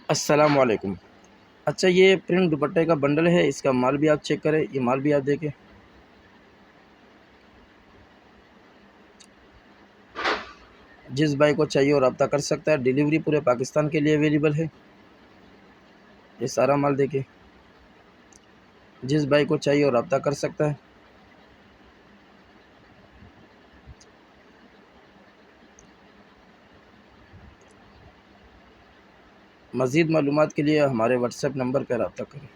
अस्सलाम वालेकुम। अच्छा, ये प्रिंट दुपट्टे का बंडल है, इसका माल भी आप चेक करें, ये माल भी आप देखें। जिस भाई को चाहिए वो रब्ता कर सकता है, डिलीवरी पूरे पाकिस्तान के लिए अवेलेबल है। ये सारा माल देखें, जिस भाई को चाहिए वो रब्ता कर सकता है। मज़ीद मालूमात के लिए हमारे व्हाट्सएप नंबर पर रब्ता करें।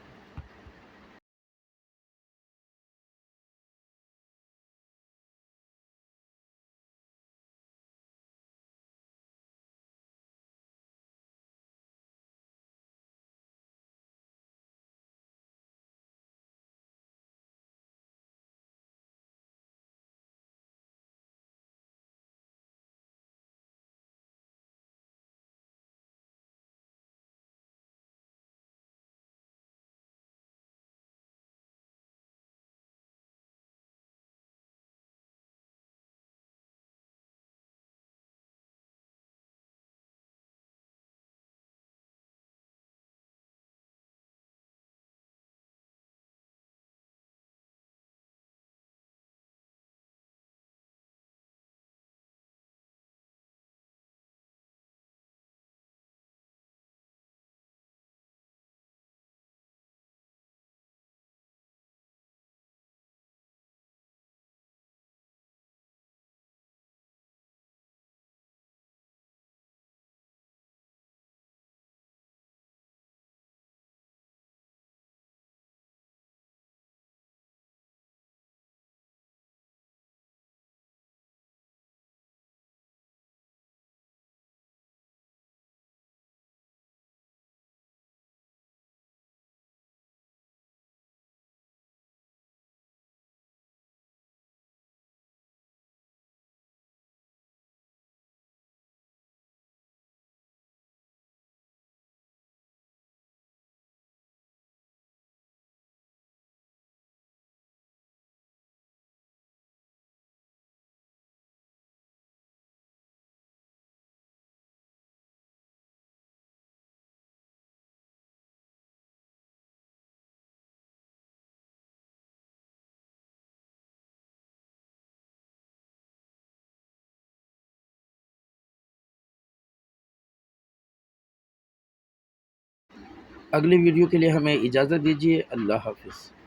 अगली वीडियो के लिए हमें इजाज़त दीजिए। अल्लाह हाफ़िज़।